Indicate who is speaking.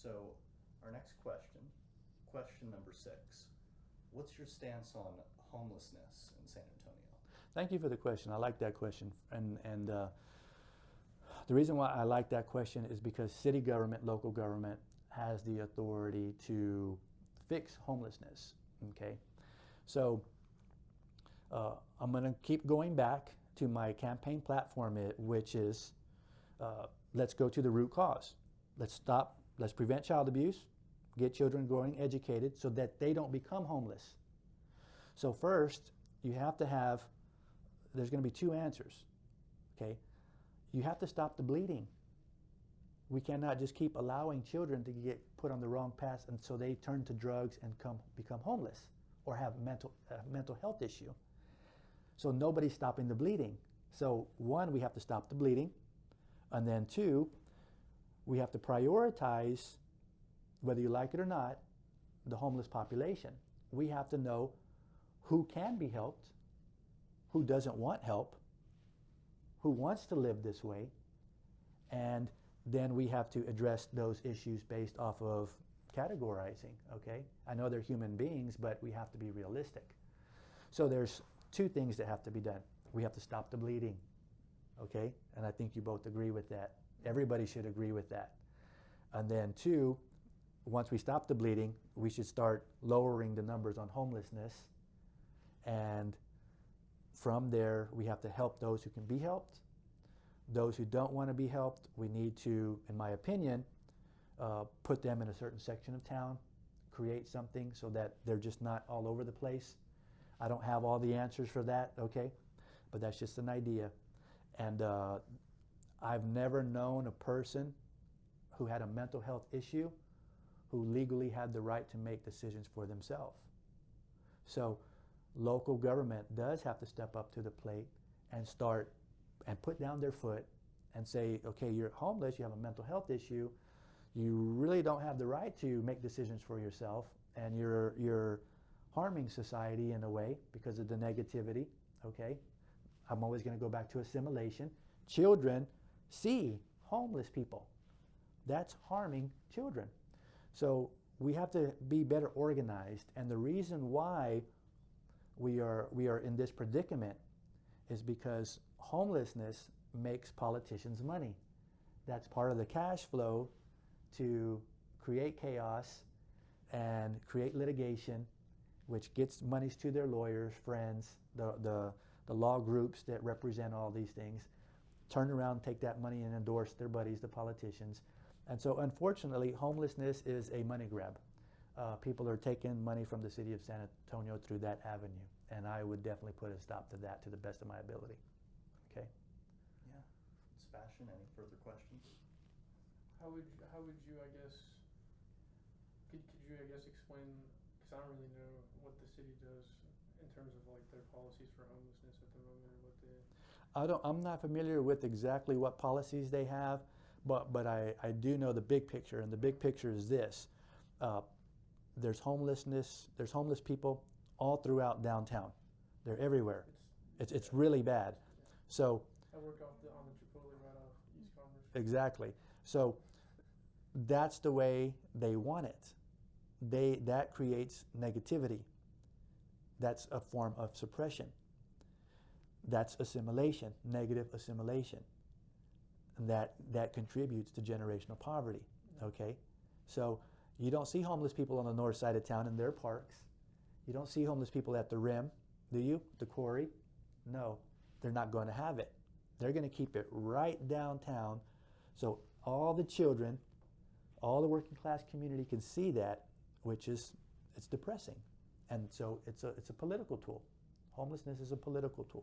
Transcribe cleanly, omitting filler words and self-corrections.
Speaker 1: So our next question number 6. What's your stance on homelessness in San Antonio?
Speaker 2: Thank you for the question. I like that question. And the reason why I like that question is because city government, local government, has the authority to fix homelessness. Okay? So I'm going to keep going back to my campaign platform, which is let's go to the root cause. Let's prevent child abuse, get children growing educated so that they don't become homeless. So first, you have to have, there's going to be 2 answers, okay? You have to stop the bleeding. We cannot just keep allowing children to get put on the wrong path and so they turn to drugs and become homeless or have mental health issue. So nobody's stopping the bleeding. So 1, we have to stop the bleeding. And then 2, we have to prioritize, whether you like it or not, the homeless population. We have to know who can be helped, who doesn't want help, who wants to live this way, and then we have to address those issues based off of categorizing, okay? I know they're human beings, but we have to be realistic. So there's 2 things that have to be done. We have to stop the bleeding, okay? And I think you both agree with that. Everybody should agree with that. And then 2, once we stop the bleeding, we should start lowering the numbers on homelessness. And from there, we have to help those who can be helped. Those who don't want to be helped, we need to, in my opinion, put them in a certain section of town, create something so that they're just not all over the place. I don't have all the answers for that, okay? But that's just an idea. And I've never known a person who had a mental health issue who legally had the right to make decisions for themselves. So local government does have to step up to the plate and start and put down their foot and say, okay, you're homeless, you have a mental health issue, you really don't have the right to make decisions for yourself, and you're harming society in a way because of the negativity, okay? I'm always going to go back to assimilation. Children see homeless people. That's harming children. So we have to be better organized, and the reason why we are in this predicament is because homelessness makes politicians money. That's part of the cash flow to create chaos and create litigation, which gets monies to their lawyers, friends, the law groups that represent all these things, turn around, take that money and endorse their buddies, the politicians. And so unfortunately, homelessness is a money grab. People are taking money from the city of San Antonio through that avenue. And I would definitely put a stop to that to the best of my ability. Okay?
Speaker 1: Yeah. Sebastian, any further questions?
Speaker 3: How would you, I guess, could you, I guess, explain, because I don't really know what the city does in terms of like their policies for homelessness at the moment, or what they...
Speaker 2: I'm not familiar with exactly what policies they have, but I do know the big picture, and the big picture is this. There's homeless people all throughout downtown. They're everywhere. It's really bad. So
Speaker 3: I work on the Chipotle right off East Commerce.
Speaker 2: Exactly. So that's the way they want it. That creates negativity. That's a form of suppression. That's assimilation, negative assimilation. That contributes to generational poverty. Okay? So you don't see homeless people on the north side of town in their parks. You don't see homeless people at the rim, do you? The quarry? No, they're not going to have it. They're going to keep it right downtown. So all the children, all the working class community can see that, which is, it's depressing. And so it's a political tool. Homelessness is a political tool.